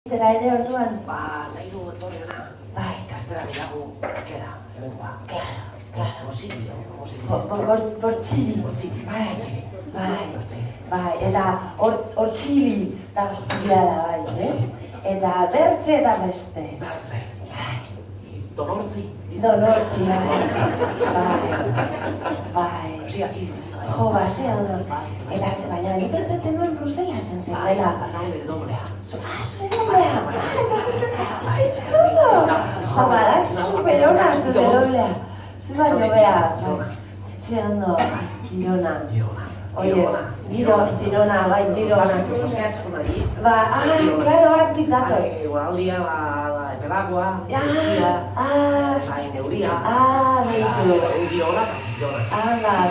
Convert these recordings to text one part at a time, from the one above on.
Zera ere orduan? Nahi du etorriona. Bai. Gaztera bilago, kera, hemengoa. Claro. Bortzili. Bortzili. Bai. Eta hortzili da guztia da, bai, Eta bertze eta beste. Bertze. Donortzi. Donortzi, bai. Ziaki. Jo, basea ondo. Eta ze baina, ni pentsatzen nuen Bruselasen zegoela. Nahi bere dombrea. Zure doblea! Bai, zer ondo! Jo, bada, superona zure doblea. Zer baino beha. Zer ondo, Girona. Oie, Girona, bai, Girona. Claro, horak ditato. Guaraldia, eperagoa, neuria. Behitu. Girona.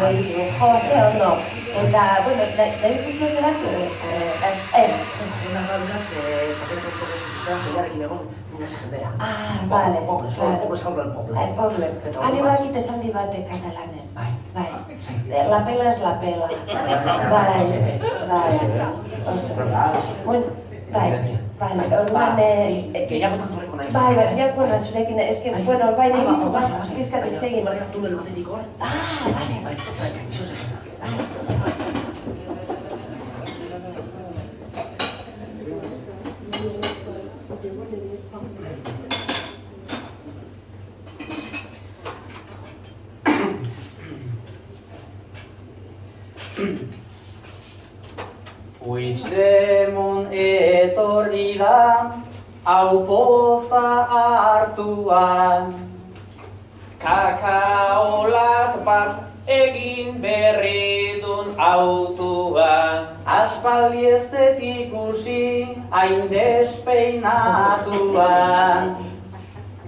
Behitu. Jo, zer ondo. Eta, bueno, nahi zuzio zerak? Ez. Una galduraz, jarekin egon, minaz jendea. Vale. Poble, salvo el poble. El poble. Hani bakit esaldi bate katalanez. Bai. La pela es la pela. Bai. Bueno, bai. Orduan, gehiago tantorreko nahi. Bai, jakoan azurekin, eske, bueno, bai, nahi ditu pizkat itzegin. Barriak tunel batetik hor. Bai. Iso zen. Puigdemont etorri da, hau poza hartuan. Kakaolat bat egin berri dun autuan. Aspaldi ez dut ikusi, hain despeinatuan.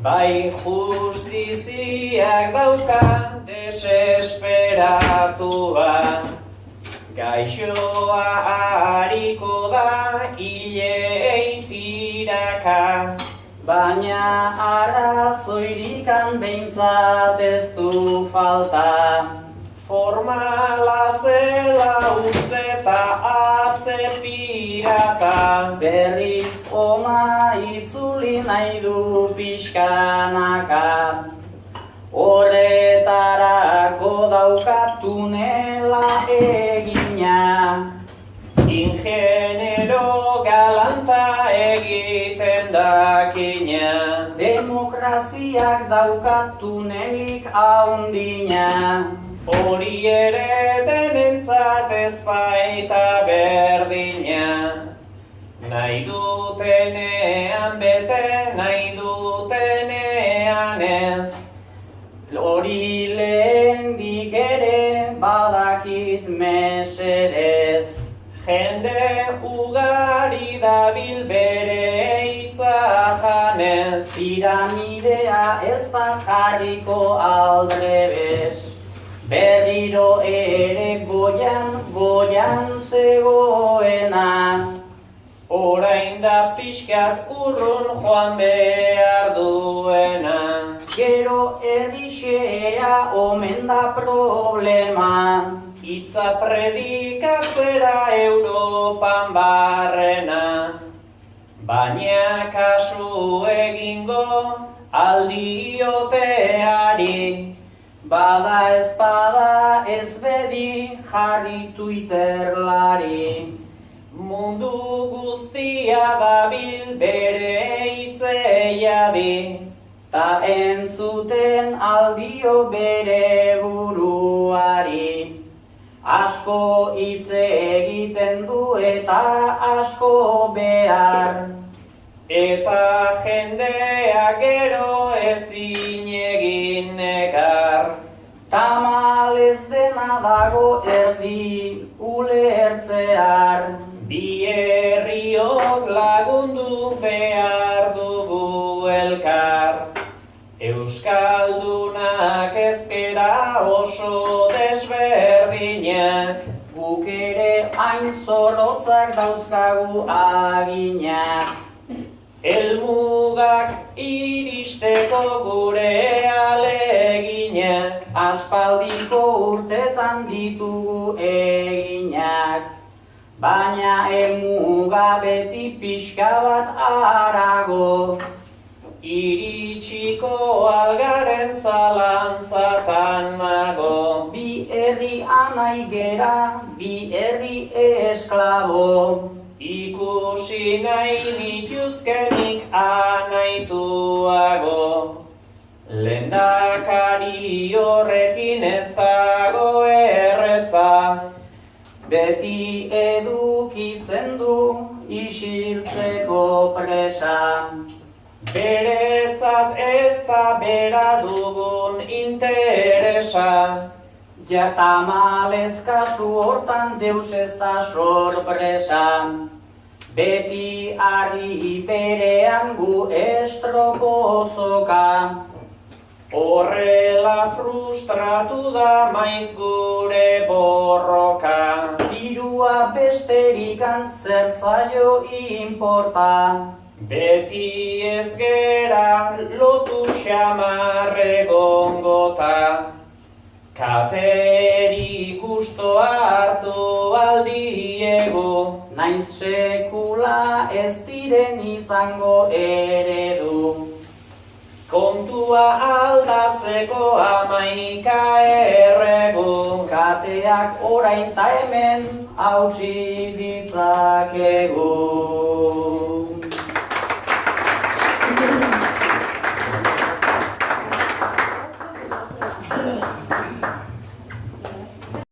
Bai justiziak dauka desesperatuan. Gaixoa hariko da hilei tiraka, baina arazoirikan behintzat ez du falta. Formala zela uste eta aze pirata, berriz ona itzuli nahi du pixkanaka. Horretarako daukat tunela egina, ingenero galanta egiten dakina. Demokraziak daukat tunelik haundina, hori ere denentzat ez baita berdina. Nahi dutenean bete, nahi dutenean ez. Hori lehendik ere badakit mesedez. Jende ugari dabil bere hitza janez. Piramidea ez da jarriko aldrebes. Berriro ere goian zegoena. Orain da pixkat urrun joan behar duena. Gero errixea omen da problema. Hitza predikatzera Europan barrena. Baina kasu egingo aldioteari. Bada ezpada ez bedi jarri Twitterlari. Mundu guztia dabil bere hitzeiabi, ta entzuten aldio bere buruari. Asko hitze egiten du eta asko behar, eta jendea gero ezin egin nekar. Tamalez dena dago erdi ulertzear, bi herriok lagundu behar dugu elkar. Euskaldunak ezkera oso desberdinak, guk ere hain zorrotzak dauzkagu aginak. Helmugak iristeko gure aleginak, aspaldiko urtetan ditugu eginak. baina elmuga beti pixka bat arago. Iritsiko algaren zalantzatan nago. Bi herri anai gera, bi herri esklabo. Ikusi nahi nituzkenik anaituago. Lehendakari horrekin ez dago erreza, beti edukitzen du isiltzeko presa. Beretzat ez da bera dugun interesa, ja tamalez kasu hortan deus ez da sorpresa. Beti ari berean gu estroko zoka, horrela frustratu da maiz gure borroka. Dirua besterikan zertzaio inporta, beti ez gera lotu xamarre gongota. Kateri gustoa hartu aldiegu, naiz sekula ez diren izango eredu. Kontua aldatzeko 11 erregu, kateak orain ta hemen hautsi ditzakegu.